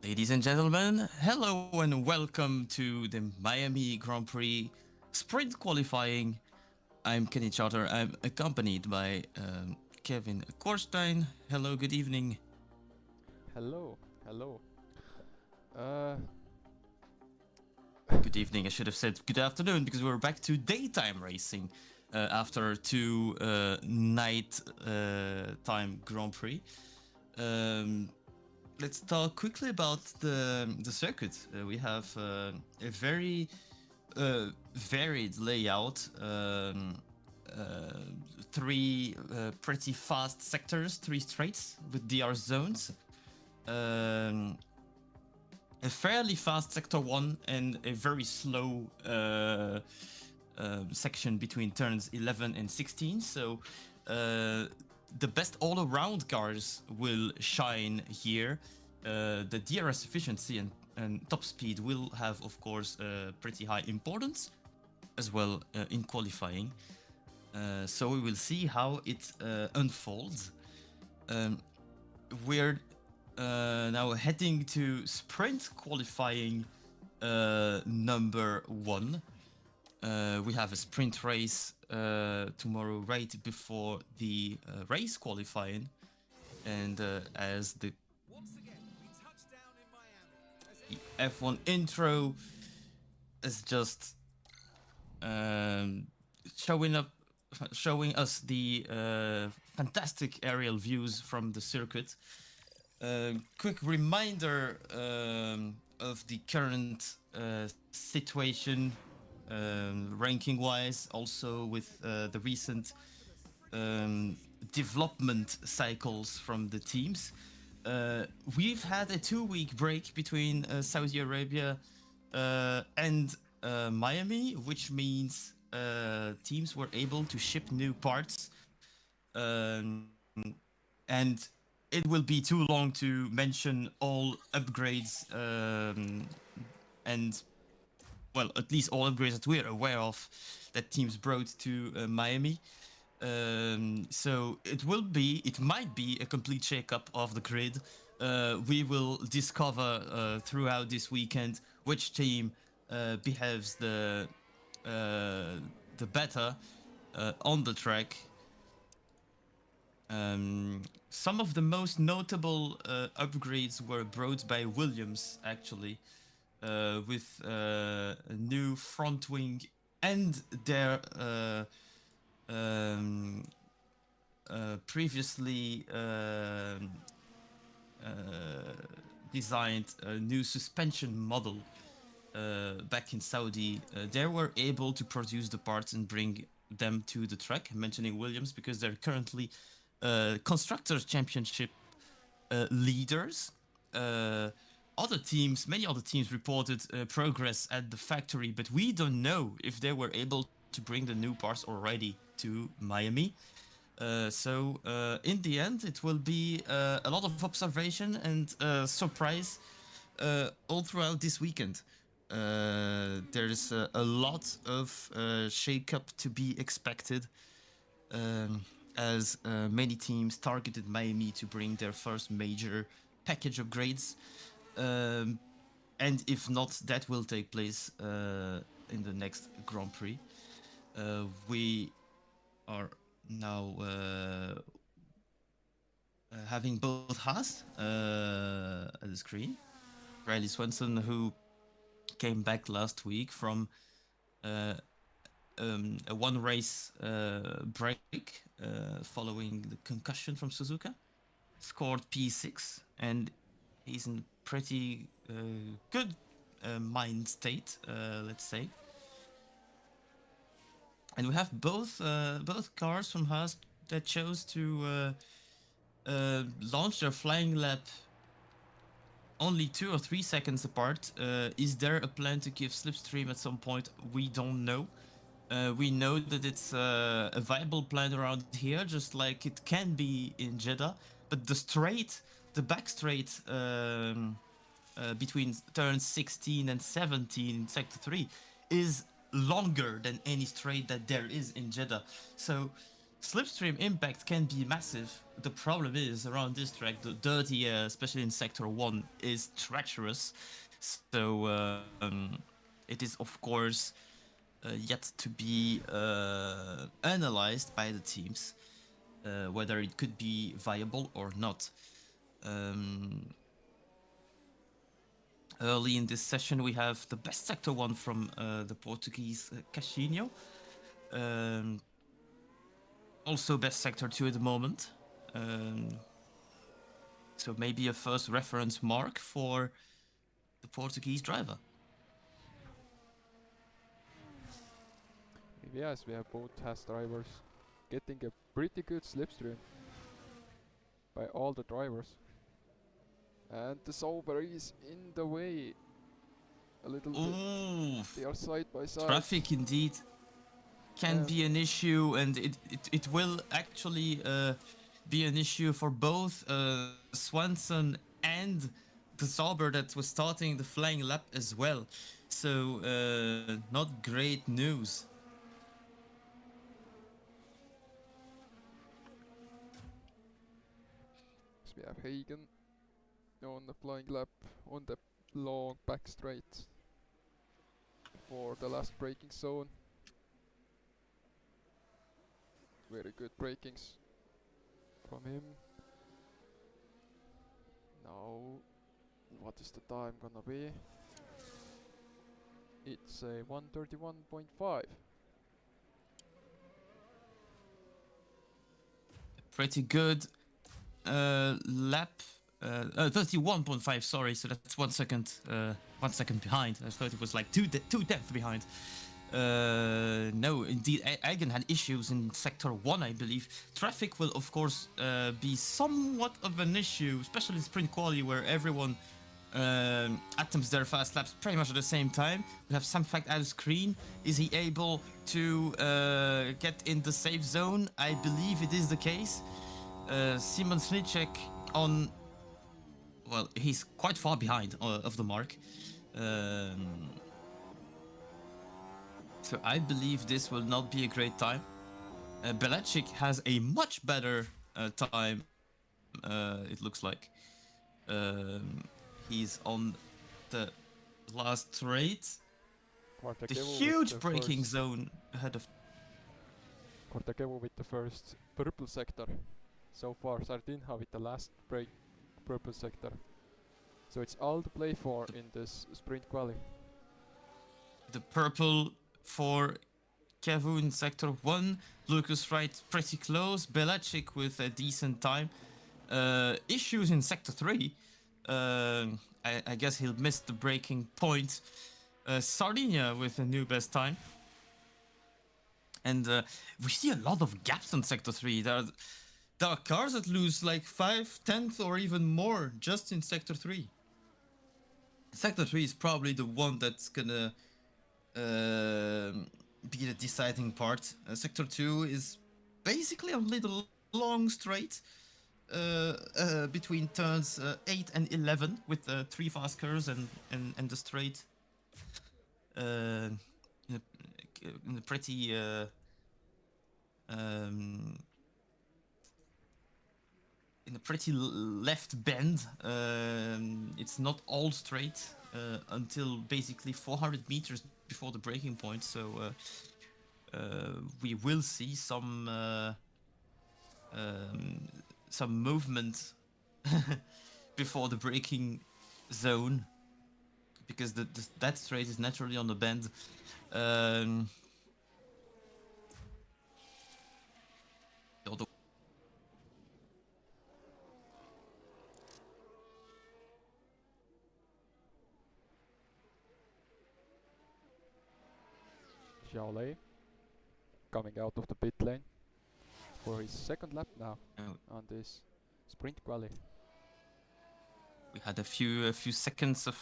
Ladies and gentlemen, hello and welcome to the Miami Grand Prix sprint qualifying. I'm Kenny Charter. I'm accompanied by Kevin Korstein. Hello, good evening. Hello, hello. Uh, Good evening. I should have said good afternoon because we're back to daytime racing after two night time Grand Prix. Um, let's talk quickly about the circuit. We have a very varied layout. Three pretty fast sectors, three straights with DR zones. Um, a fairly fast sector one and a very slow section between turns 11 and 16. So the best all-around cars will shine here. The DRS efficiency and top speed will have, of course, pretty high importance as well in qualifying. So we will see how it unfolds. We're now heading to sprint qualifying number one. We have a sprint race tomorrow right before the race qualifying. And as the F1 intro is just showing us the fantastic aerial views from the circuit. Quick reminder of the current situation ranking wise, also with the recent development cycles from the teams. We've had a 2-week break between Saudi Arabia and Miami, which means teams were able to ship new parts. And it will be too long to mention all upgrades and, well, at least all upgrades that we're aware of that teams brought to Miami. So it might be a complete shakeup of the grid. We will discover throughout this weekend which team behaves the better on the track. Some of the most notable upgrades were brought by Williams, actually, with a new front wing and their previously designed a new suspension model back in Saudi. They were able to produce the parts and bring them to the track. I'm mentioning Williams because they're currently Constructors Championship leaders. Many other teams reported progress at the factory, but we don't know if they were able to bring the new parts already to Miami. So in the end, it will be a lot of observation and surprise all throughout this weekend. There is a lot of shake-up to be expected. As many teams targeted Miami to bring their first major package upgrades. And if not, that will take place in the next Grand Prix. We are now having both Haas at the screen. Riley Swenson, who came back last week from a one race break following the concussion from Suzuka, scored P6, and he's in pretty good mind state, let's say. And we have both cars from Haas that chose to launch their flying lap only 2 or 3 seconds apart. Is there a plan to give slipstream at some point? We don't know. We know that it's a viable plan around here, just like it can be in Jeddah. But the back straight between turns 16 and 17 in Sector 3 is longer than any straight that there is in Jeddah. So slipstream impact can be massive. The problem is around this track, the dirty air, especially in sector 1, is treacherous. So it is of course yet to be analyzed by the teams whether it could be viable or not. Um, Early in this session, we have the best sector 1 from the Portuguese Caixinho. Um, Also best sector 2 at the moment. So maybe a first reference mark for the Portuguese driver. Yes, we have both test drivers getting a pretty good slipstream by all the drivers. And the Sauber is in the way a little bit. Ooh, They are side by side. traffic indeed can And be an issue, and it will actually be an issue for both Swanson and the Sauber that was starting the flying lap as well. So not great news. we have Hagen on the flying lap on the long back straight for the last braking zone. Very good brakings from him. Now, what is the time gonna be? It's a 1:31.5. Pretty good lap. 31.5, sorry, so that's 1 second 1 second behind. I thought it was like two depth behind. No, indeed, Eigen had issues in sector 1, I believe. Traffic will, of course, be somewhat of an issue, especially in sprint quality, where everyone attempts their fast laps pretty much at the same time. We have some fact out of screen. Is he able to get in the safe zone? I believe it is the case. Simon Snicek on... Well, he's quite far behind of the mark. So I believe this will not be a great time. Belichick has a much better time, it looks like. He's on the last straight. The huge braking zone ahead of... Cortekevo with the first purple sector. So far, Sardinha with the last purple sector. So it's all to play for in this sprint quali. The purple for Kevu in sector 1. Lucas Wright pretty close. Belichick with a decent time. Issues in sector 3. I guess he'll miss the breaking point. Sardinia with a new best time. And we see a lot of gaps in sector 3. There are cars that lose like 5/10 or even more just in sector 3. Sector 3 is probably the one that's gonna be the deciding part. Sector 2 is basically a little long straight between turns 8 and 11 with 3 fast curves and the straight in a pretty in a pretty left bend. It's not all straight until basically 400 meters before the breaking point, so we will see some movement before the braking zone, because that straight is naturally on the bend. Xiaolei coming out of the pit lane for his second lap now on this sprint quali. We had a few seconds of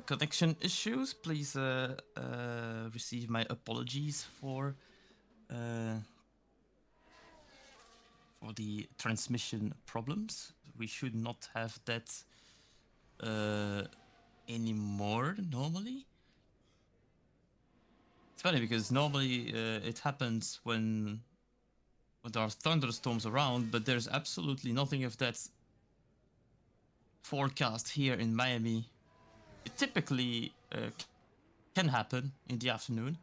connection issues. Please receive my apologies for the transmission problems. We should not have that anymore normally. It's funny because normally it happens when there are thunderstorms around, but there's absolutely nothing of that forecast here in Miami. It typically can happen in the afternoon.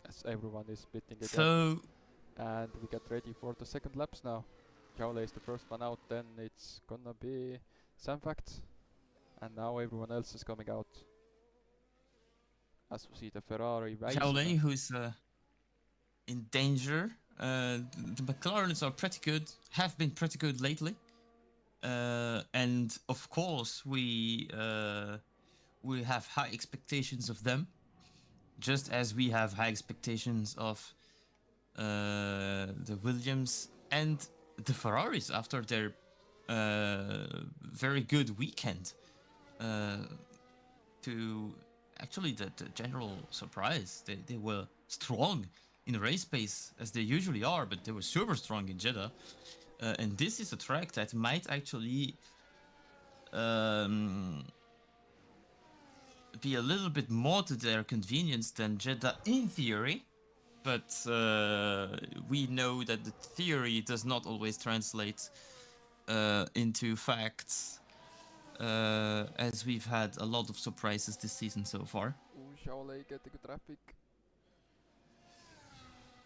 As everyone is pitting again. So, And we get ready for the second laps now. Jaule is the first one out, then it's gonna be Samfact. And now everyone else is coming out. As we see the Ferrari Jaule, who's in danger. The McLarens are pretty good, have been pretty good lately. And of course, we have high expectations of them, just as we have high expectations of the Williams and the Ferraris after their very good weekend. To actually the general surprise, they were strong in race pace as they usually are, but they were super strong in Jeddah. And this is a track that might actually be a little bit more to their convenience than Jeddah in theory. But we know that the theory does not always translate into facts, as we've had a lot of surprises this season so far. Ooh, Jaule getting good traffic.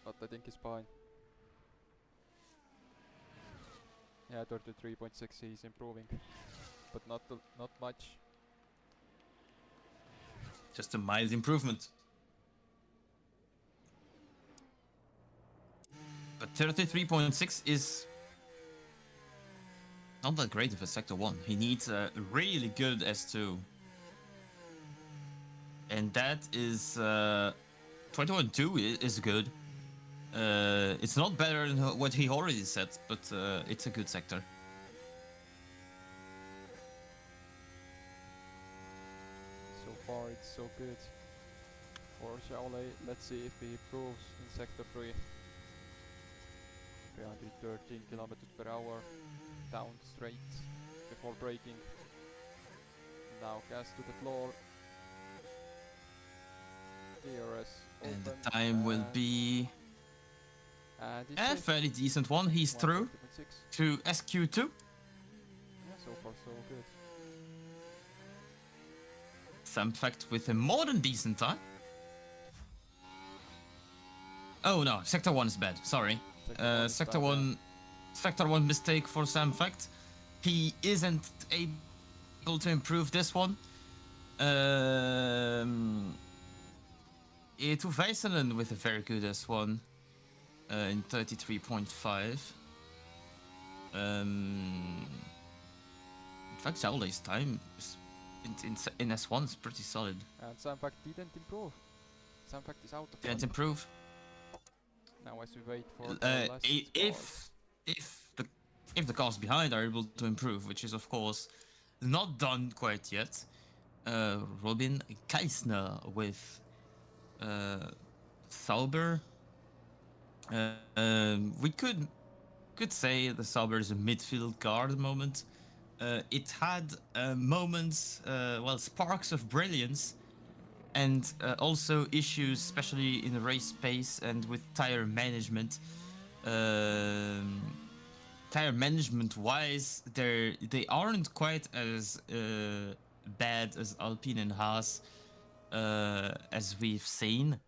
But I think he's fine. Yeah, 33.6, he's improving. But not much. Just a mild improvement. But 33.6 is not that great of a Sector 1. He needs a really good S2. And that is 21.2 is good. It's not better than what he already said, but it's a good sector. So far it's so good for Jaule. Let's see if he improves in Sector 3. 313 kilometers per hour down straight before braking. Now gas to the floor. DRS open. And the time will be a fairly decent one. He's through to SQ2. Yeah, so far so good. Some fact with a more than decent time. Oh no, Sector 1 is bad. Sorry. Sector 1 mistake for Sam Fact. He isn't able to improve this one. To Väisänen with a very good S1 in 33.5. In fact, Jaule's time is in S1 is pretty solid. And Samfact didn't improve. Samfact is out of Didn't improve. Now as we wait for the last if the cars behind are able to improve, which is of course not done quite yet. Robin Keisner with Sauber. We could say the Sauber is a midfield car at the moment. It had moments, sparks of brilliance, and also issues, especially in the race pace and with tire management. Tire management wise, they aren't quite as bad as Alpine and Haas, as we've seen.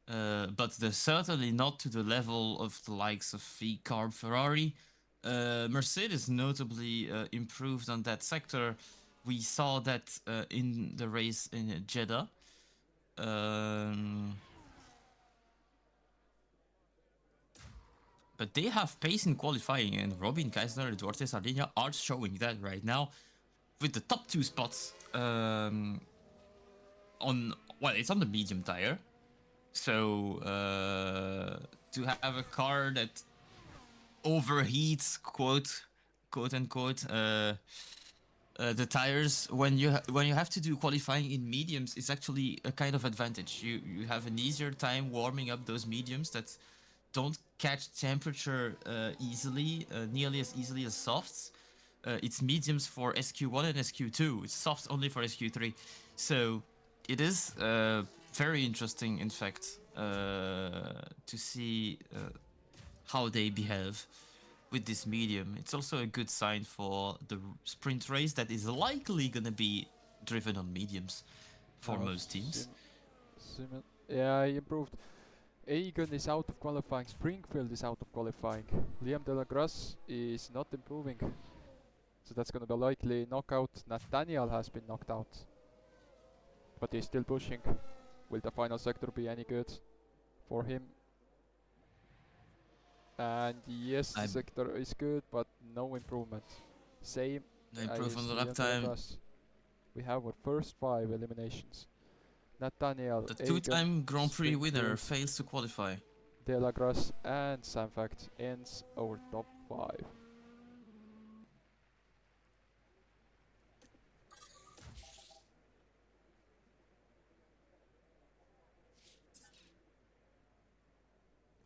But they're certainly not to the level of the likes of V-Carb Ferrari. Mercedes notably improved on that sector. We saw that in the race in Jeddah. But they have pace in qualifying, and Robin Keisner and Duarte Sardegna are showing that right now with the top 2 spots it's on the medium tire. So to have a car that overheats, quote unquote, the tires when you have to do qualifying in mediums is actually a kind of advantage. You have an easier time warming up those mediums that don't catch temperature easily, nearly as easily as softs. It's mediums for SQ1 and SQ2. It's softs only for SQ3. So it is very interesting, in fact, to see how they behave with this medium. It's also a good sign for the sprint race that is likely going to be driven on mediums for Now most teams. Yeah, he improved. Egan is out of qualifying. Springfield is out of qualifying. Liam De La Grasse is not improving. So that's gonna be likely knockout. Nathaniel has been knocked out. But he's still pushing. Will the final sector be any good for him? And yes, the sector is good, but no improvement. Same No improvement as on the Liam lap De La time. Grasse. We have our first 5 eliminations. Nathaniel, The Egan, two-time Grand Prix winner Springfield, fails to qualify. De La Grasse and Samfact ends our top 5.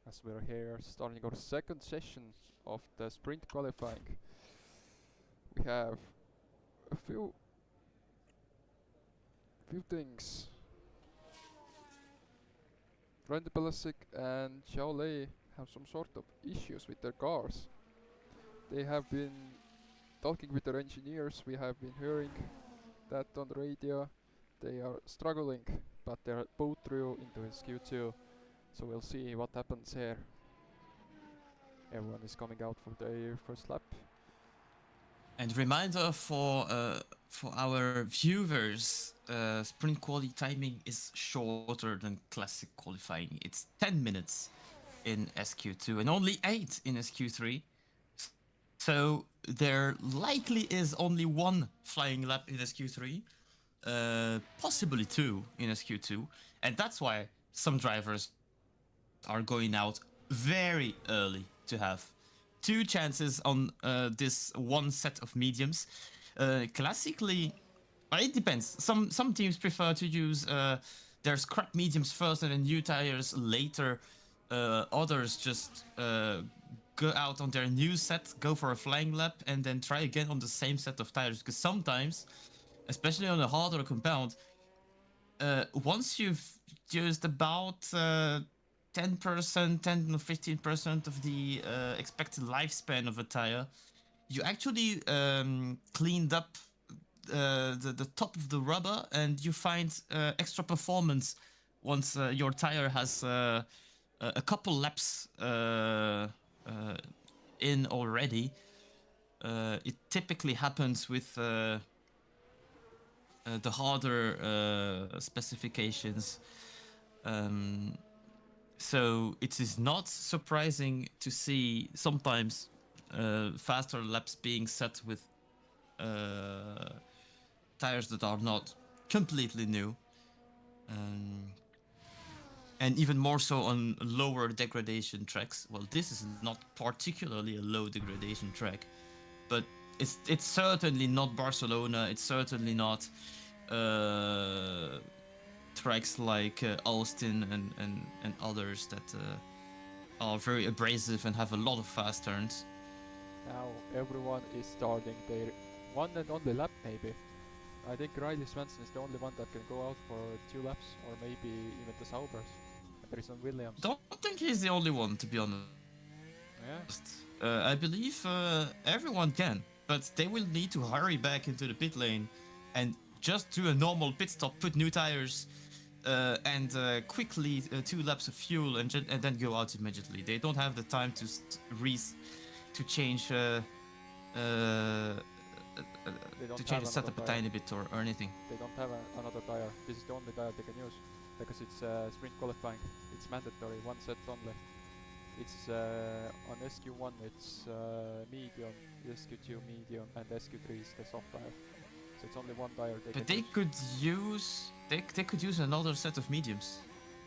As we're here starting our second session of the sprint qualifying, we have a few things. Randy Pelasic and Xiao Lei have some sort of issues with their cars. They have been talking with their engineers, we have been hearing that on the radio. They are struggling, but they're both through into SQ2, so we'll see what happens here. Everyone is coming out for their first lap. And reminder for our viewers, sprint quali timing is shorter than classic qualifying. It's 10 minutes in SQ2 and only 8 in SQ3. So there likely is only one flying lap in SQ3, possibly 2 in SQ2, and that's why some drivers are going out very early to have 2 chances on this one set of mediums. Classically, it depends. Some teams prefer to use their scrap mediums first and then new tires later. Others just go out on their new set, go for a flying lap, and then try again on the same set of tires. Because sometimes, especially on a harder compound, once you've used about 10%, 10 or 15% of the expected lifespan of a tire, you actually cleaned up the top of the rubber, and you find extra performance once your tire has a couple laps in already. It typically happens with the harder specifications. So it is not surprising to see sometimes faster laps being set with tires that are not completely new. And even more so on lower degradation tracks. Well, this is not particularly a low degradation track, but it's certainly not Barcelona. It's certainly not tracks like Austin and others that are very abrasive and have a lot of fast turns. Now everyone is starting their one and only lap maybe. I think Riley Svensson is the only one that can go out for 2 laps, or maybe even the Saubers. Harrison Williams. Don't think he's the only one, to be honest. Yeah. I believe everyone can, but they will need to hurry back into the pit lane and just do a normal pit stop, put new tires, and quickly 2 laps of fuel, and then go out immediately. They don't have the time to change setup a tiny bit or anything. They don't have another tire. This is the only tire they can use, because it's sprint qualifying. It's mandatory, 1 set only. It's on SQ1 it's medium, SQ2 medium, and SQ3 is the soft tire. So it's only 1 tire they but can use. They could use another set of mediums.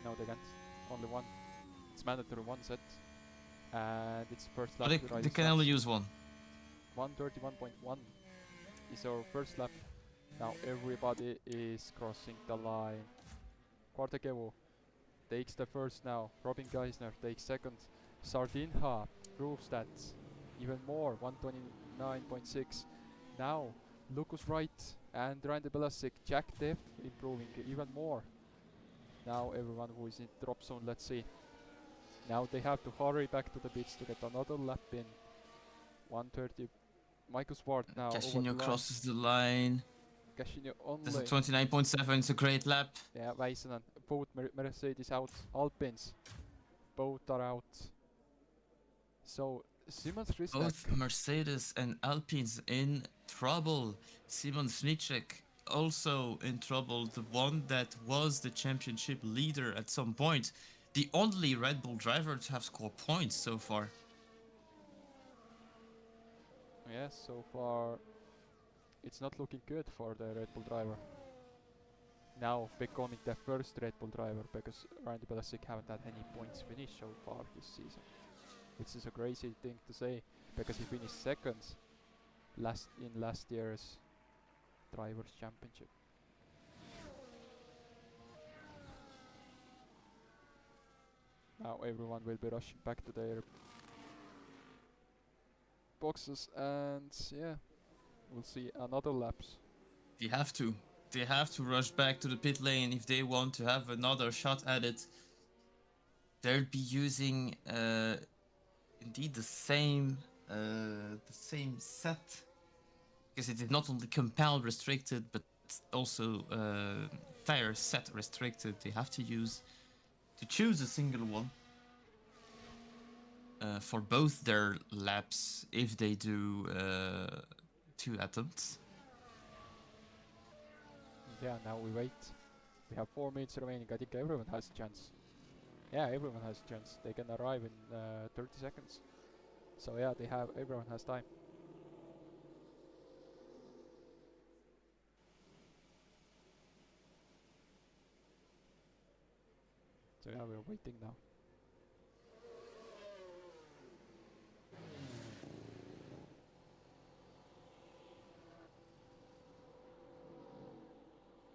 No, they can't. Only 1. It's mandatory 1 set, and it's first lap. But they can only use 1. 131.1 is our first lap. Now everybody is crossing the line. Quartakevo takes the first now. Robin Geisner takes second. Sardinha proves that even more, 129.6. Now, Lucas Wright and Randy Belasic, Jack Def improving even more. Now everyone who is in drop zone, let's see. Now they have to hurry back to the pits to get another lap in. 130. Michael Swart now over Casino the line. crosses the line. Casino That's a only. 29.7. It's a great lap. Yeah, Väisänen. Both Mercedes out. Alpines. Both are out. So Simons Risnak. Both Mercedes and Alpines in trouble. Simon Snicek also in trouble. The one that was the championship leader at some point. The only Red Bull driver to have scored points so far. Yeah, so far it's not looking good for the Red Bull driver. Now becoming the first Red Bull driver, because Randy Belasic haven't had any points finished so far this season. Which is a crazy thing to say, because he finished second in last year's Drivers' Championship. Now everyone will be rushing back to their boxes, and yeah, we'll see another laps. They have to. They have to rush back to the pit lane if they want to have another shot at it. They'll be using indeed the same set, because it is not only compelled restricted but also tire set restricted. They have to choose a single one for both their laps if they do 2 attempts. Yeah, now we wait. We have 4 minutes remaining. I think everyone has a chance. Yeah, everyone has a chance. They can arrive in 30 seconds. So yeah, everyone has time. So yeah, we're waiting now.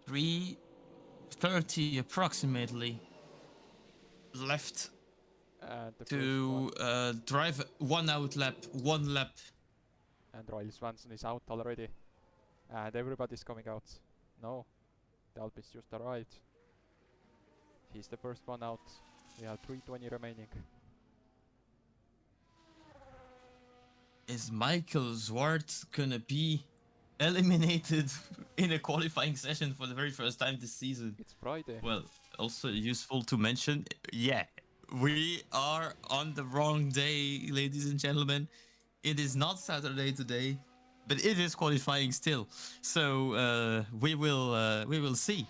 .330 approximately left to drive one lap. And Riley Swanson is out already. And everybody's coming out. No, the Alpines just arrived. He's the first one out. We have 3:20 remaining. Is Michael Zwart gonna be eliminated in a qualifying session for the very first time this season? It's Friday. Well, also useful to mention, yeah, we are on the wrong day, ladies and gentlemen. It is not Saturday today, but it is qualifying still. So we will see.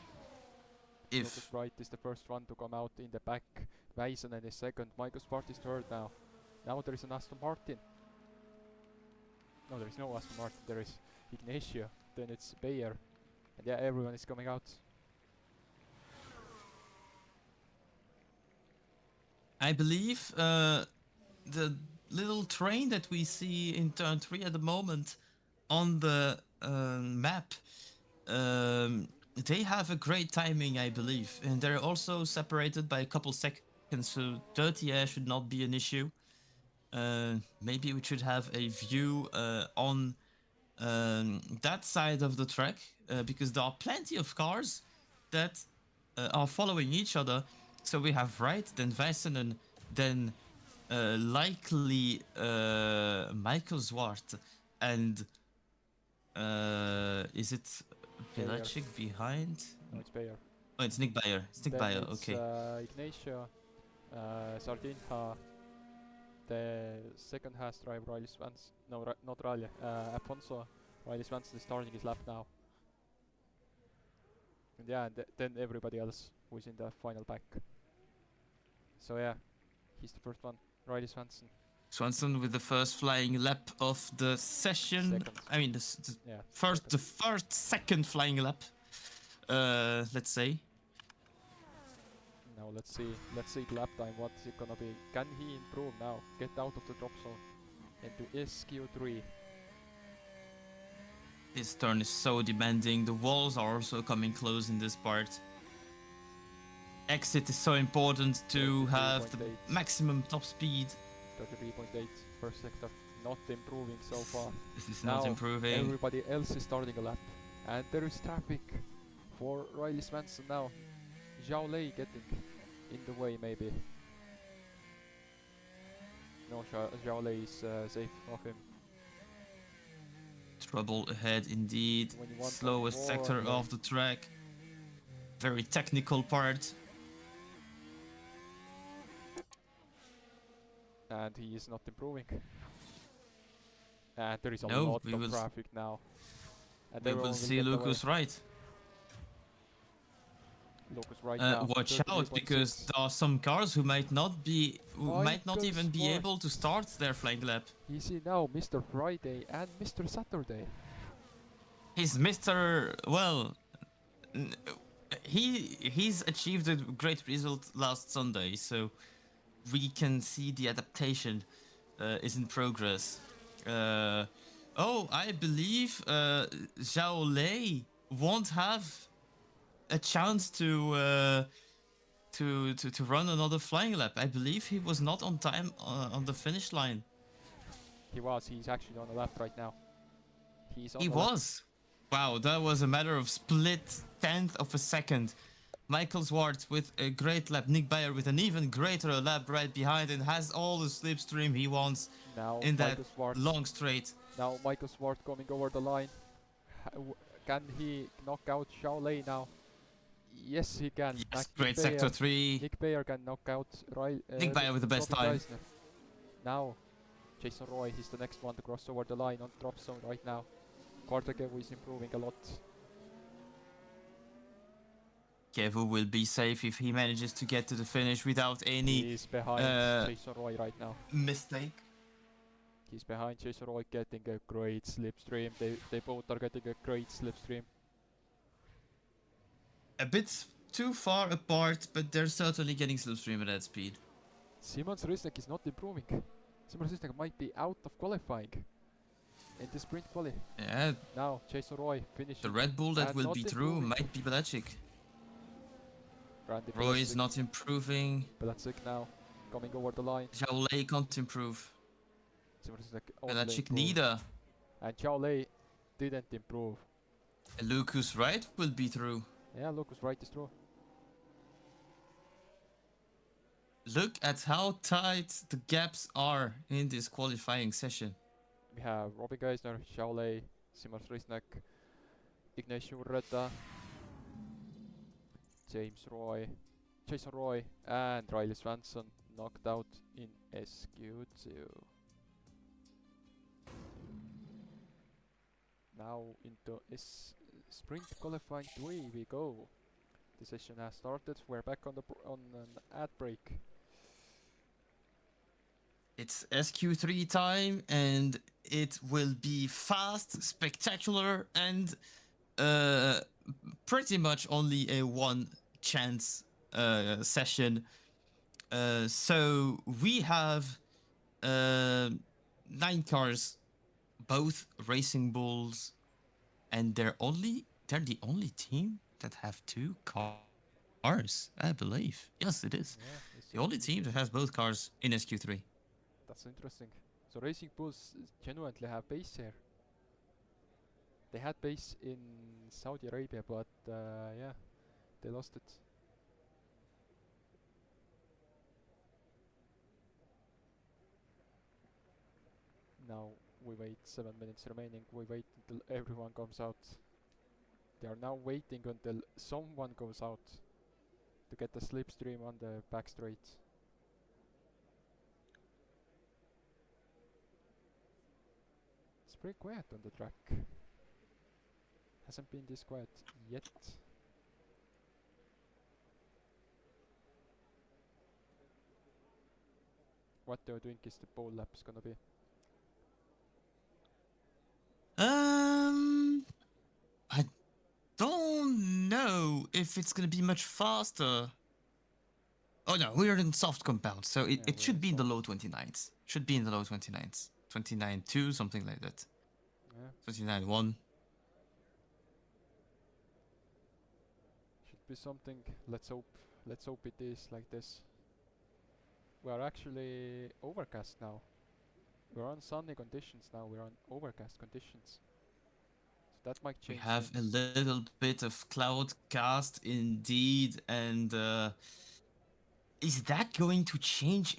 Lucas Wright is the first one to come out in the back. Väisänen is second. Michael Spart is third now. Now there is an Aston Martin. No, there is no Aston Martin. There is Ignacio. Then it's Bayer. And yeah, everyone is coming out. I believe the little train that we see in turn 3 at the moment on the map, they have a great timing, I believe, and they're also separated by a couple seconds, so dirty air should not be an issue. Maybe we should have a view on that side of the track, because there are plenty of cars that are following each other. So we have Wright, then Väisänen, then likely Michael Zwart, and is it Pelagic behind? No, it's Bayer. Oh, it's Nick Bayer. It's Nick Bayer, okay. Ignacio, Sardinha. The second has driver Riley Swanson. No, not Riley. Afonso. Riley Swanson is starting his lap now. And yeah, then everybody else who is in the final pack. So yeah, he's the first one. Riley Swanson. Swanson with the first flying lap of the session. Second. I mean, the second flying lap. Let's say. Now let's see the lap time. What is it gonna be? Can he improve now? Get out of the drop zone into SQ3. This turn is so demanding. The walls are also coming close in this part. Exit is so important to have the maximum top speed. 33.8 per sector. not improving so far. This is Now not improving. everybody else is starting a lap, and there is traffic for Riley Svensson now. Zhao Lei getting in the way maybe. No, Zhao Lei is safe of him. Trouble ahead indeed. When you want Slowest more sector lane. of the track. Very technical part. And he is not improving. And there is a No, lot we of will traffic now. And we everyone will will see get away. Lucas right. Lucas right now. Watch out, because 33.6. there are some cars who might not even be Michael able to start their flying lap. You see now Mr. Friday and Mr. Saturday. He's Mr. Well, n- he's achieved a great result last Sunday, so we can see the adaptation is in progress. Oh, I believe Zhao Lei won't have a chance to run another flying lap. I believe he was not on time on the finish line. He's actually on the left right now. He's on He the left. was. Wow, that was a matter of split tenth of a second. Michael Zwart with a great lap. Nick Bayer with an even greater lap right behind, and has all the slipstream he wants Now in that Michael Swart. long straight. Now Michael Swart coming over the line. Can he knock out Zhao Lei now? Yes, he can. Yes, great sector 3. Nick Bayer can knock out Nick Bayer with the best Robin time. Reisner. Now, Jason Roy, he's the next one to cross over the line on drop zone right now. Quartergevo is improving a lot. Kevu will be safe if he manages to get to the finish without any He's behind Jason Roy right now. mistake. He's behind Jason Roy, getting a great slipstream. They both are getting a great slipstream. A bit too far apart, but they're certainly getting slipstream at that speed. Simons Rysnek is not improving. Simons Rysnek might be out of qualifying in the sprint quali. Yeah, Now Jason Roy finishing. the Red Bull that and will not be through improving. might be Belichick. Randy Roy is Belichick- not improving. Belichick now coming over the line. Zhao Lei can't improve. Simons Rysnek only Belichick improved. neither. And Zhao Lei didn't improve. Lucas Wright will be through. Yeah, Lucas Wright is through. Look at how tight the gaps are in this qualifying session. We have Robin Geisner, Zhao Lei, Simons Rysnek, Ignacio Urreta, Jason Roy, and Riley Svensson knocked out in SQ2. Now into sprint qualifying 3 we go. The session has started. We're back on an ad break. It's SQ3 time, and it will be fast, spectacular, and pretty much only a one chance session. So we have 9 cars, both Racing Bulls, and they're the only team that have 2 cars, I believe. Yes, it is. Yeah, The only team that has both cars in SQ3. That's interesting. So Racing Bulls genuinely have base here. They had base in Saudi Arabia, but yeah, they lost it. Now we wait 7 minutes remaining. We wait until everyone comes out. They are now waiting until someone goes out to get the slipstream on the back straight. It's pretty quiet on the track. Hasn't been this quiet yet. What do you think is the pole laps gonna be? I don't know if it's gonna be much faster. Oh no, we're in soft compound, so Yeah, it we're should in be in the soft. low 29s. Should be in the low 29s. 29.2, something like that. Yeah, 29.1. should be something. Let's hope. Let's hope it is like this. We are actually overcast now. We're on sunny conditions now. We're on overcast conditions. So that might We change have a things. little bit of cloud cast indeed, and is that going to change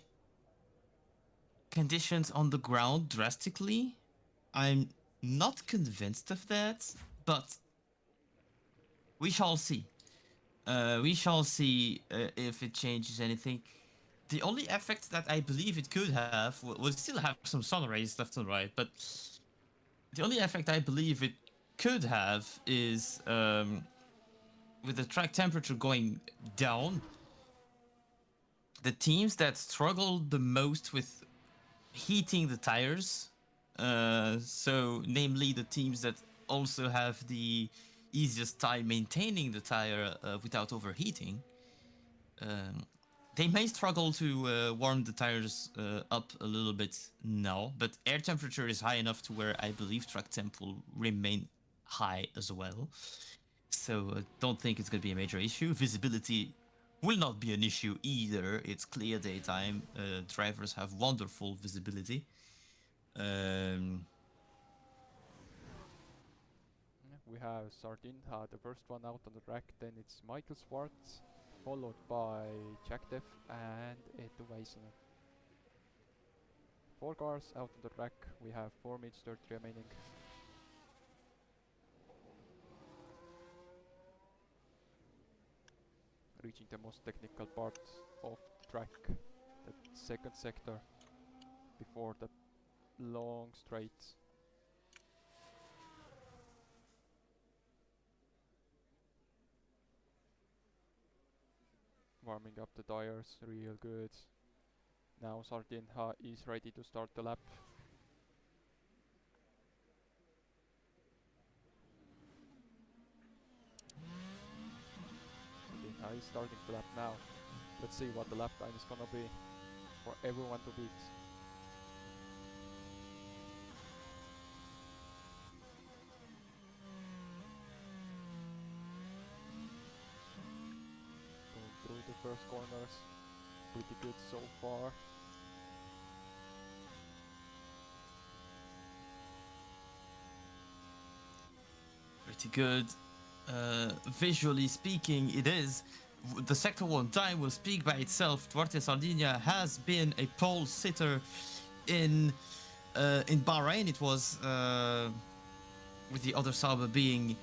conditions on the ground drastically? I'm not convinced of that, but we shall see. We shall see if it changes anything. The only effect that I believe it could have will still have some sun rays left and right, but the only effect I believe it could have is with the track temperature going down, the teams that struggle the most with heating the tires, so namely the teams that also have the easiest time maintaining the tire without overheating, um, they may struggle to warm the tires up a little bit now, but air temperature is high enough to where I believe track temp will remain high as well. So don't think it's going to be a major issue. Visibility will not be an issue either. It's clear daytime. Drivers have wonderful visibility. Um, Yeah, we have Sardinha, the first one out on the track. Then it's Michael Schwartz, followed by Jack Def and Eetu Väisänen. 4 cars out on the track. We have 4 minutes 30 remaining. Reaching the most technical part of the track, the second sector, before the long straight. Warming up the tires real good. Now Sardinha is ready to start the lap. Sardinha is starting the lap now. Let's see what the lap time is gonna be for everyone to beat. Going through the first corners. Pretty good so far. pretty good. Visually speaking, it is. The Sector 1 time will speak by itself. Duarte Sardinia has been a pole sitter in Bahrain. It was with the other Sauber being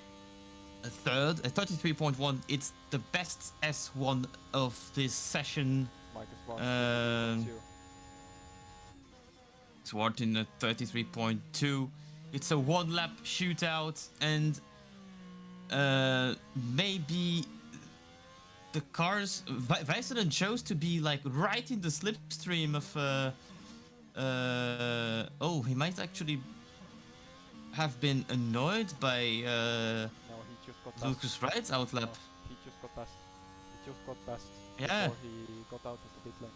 a third, a 33.1. It's the best S1 of this session. Michael Schwartz, Um, 33.2. Swartin at 33.2. It's a one lap shootout, and maybe the cars. Väisänen chose to be like right in the slipstream of. Oh, he might actually have been annoyed by No, he just got Lucas passed. Wright's outlap. No, he just got passed. He just got passed Yeah. before he got out of the pit lane.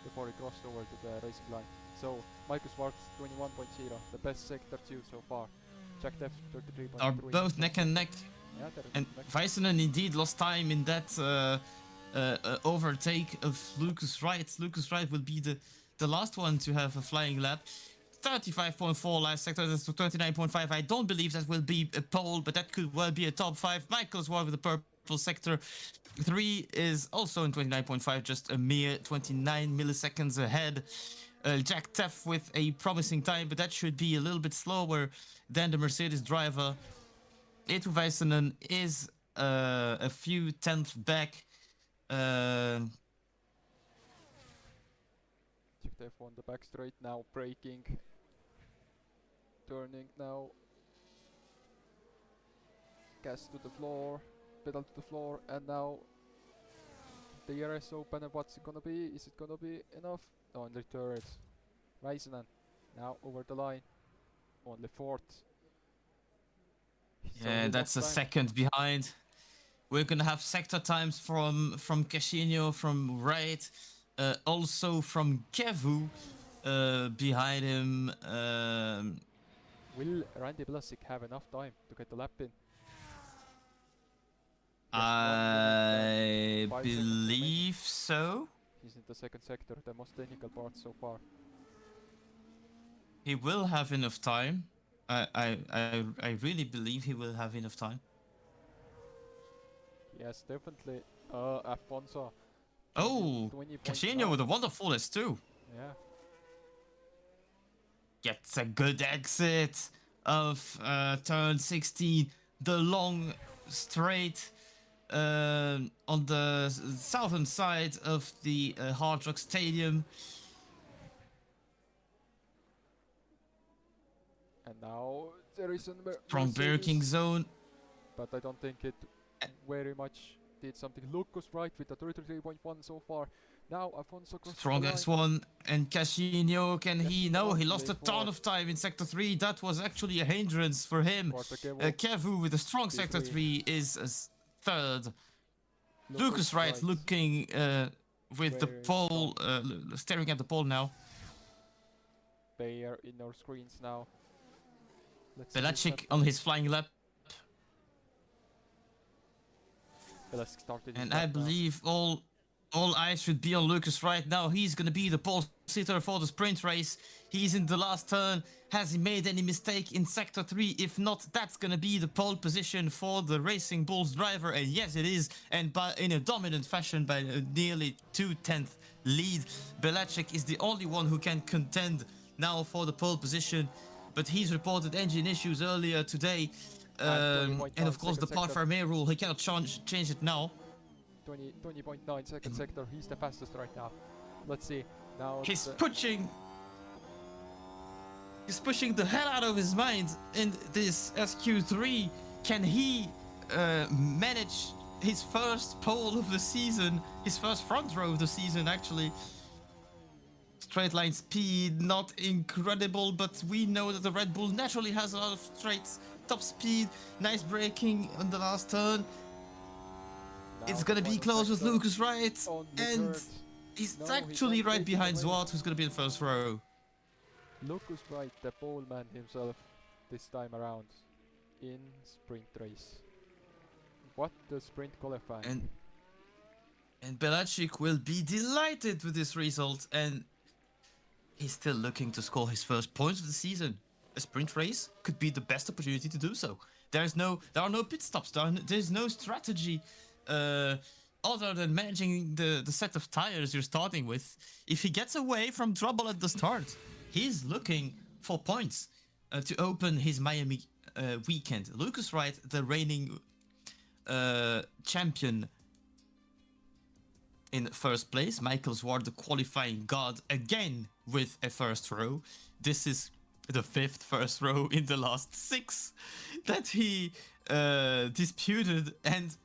Before he crossed over to the racing line. So, Michael Schwartz, 21.0, the best sector 2 so far. Jack Def, 33.3. Are both neck and neck. Yeah, they're And neck. Väisänen indeed lost time in that overtake of Lucas Wright. Lucas Wright will be the last one to have a flying lap. 35.4 last sector, that's 29.5. I don't believe that will be a pole, but that could well be a top 5. Michael's one with the purple sector. 3 is also in 29.5, just a mere 29 milliseconds ahead. Jack Teff with a promising time, but that should be a little bit slower than the Mercedes driver. Eetu Väisänen is a few tenths back. Jack Def on the back straight now, braking. Turning now. Gas to the floor, pedal to the floor, and now the ERS open. And what's it gonna be? Is it gonna be enough? No, in the third. Väisänen now over the line, only fourth. Yeah, that's a second behind. We're gonna have sector times from Casino, from Wright, also from Kevu behind him. Will Randy Blasick have enough time to get the lap in? I believe so. He's in the second sector, the most technical part so far. He will have enough time. I really believe he will have enough time. Yes, definitely. Afonso, Oh, 20.9. Casinho with a wonderful S2. Yeah, Gets a good exit of turn 16. The long straight on the southern side of the Hard Rock Stadium. and now there is a Strong braking Mercedes, zone. but I don't think it very much did something. Lucas right with the 33.1 so far. Now Afonso crosses the Strong line. S1 and Casinho, can he? No, he lost Lovely a ton fourth. of time in Sector 3. That was actually a hindrance for him. Quarter Kevo, Kevu with a strong Sector P3. 3 is third. Lucas Wright looking with the Very pole, strong. staring at the pole now. They are in our screens now. Let's Belacic on his flying lap. Belacic started his And lap I now. believe all eyes should be on Lucas right now. He's gonna be the pole sitter for the sprint race. He's in the last turn. Has he made any mistake in Sector 3? If not, that's gonna be the pole position for the Racing Bulls driver. And yes, it is. And in a dominant fashion by nearly 2/10 lead. Belacic is the only one who can contend now for the pole position. But he's reported engine issues earlier today. And of course, the Parc Fermé rule, he cannot change it now. 20.9 second sector. He's the fastest right now. Let's see. Now he's pushing the hell out of his mind in this SQ3. Can he manage his first pole of the season, his first front row of the season actually? Straight line speed, not incredible, but we know that the Red Bull naturally has a lot of straights, top speed, nice braking on the last turn. Now it's gonna be close with Lucas Wright, and he's actually right behind Zwart, who's gonna be in the first row. Lucas Wright, the pole man himself, this time around in sprint race. What the sprint qualifying? And Belacic will be delighted with this result, and he's still looking to score his first points of the season. A sprint race could be the best opportunity to do so. There are no pit stops. There's no strategy other than managing the set of tires you're starting with. If he gets away from trouble at the start, he's looking for points to open his Miami weekend. Lucas Wright, the reigning champion, in first place. Michael Zwart, the qualifying god, again with a first row. This is the fifth first row in the last 6 that he disputed, and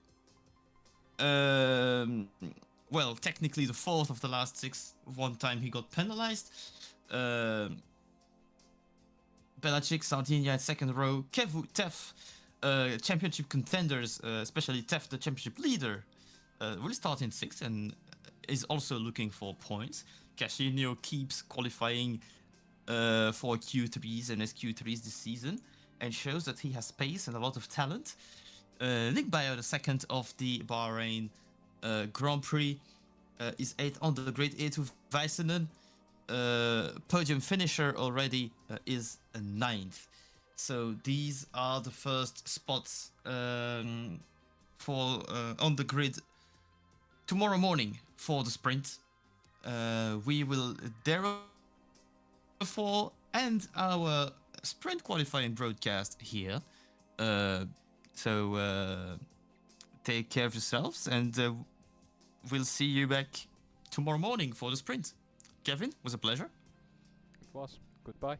well, technically the fourth of the last 6. One time he got penalized. Belacic, Sardinia at second row. Kevu, Tef, championship contenders, especially Tef, the championship leader, will start in 6th and is also looking for points. Casinho keeps qualifying for Q3s and SQ3s this season and shows that he has pace and a lot of talent. Nick Bayo, the second of the Bahrain Grand Prix, is 8th on the grid. Eetu Väisänen, podium finisher already, is 9th. So these are the first spots for on the grid tomorrow morning for the sprint. We will therefore end our sprint qualifying broadcast here. So take care of yourselves, and we'll see you back tomorrow morning for the sprint. Kevin, it was a pleasure. It was. Goodbye.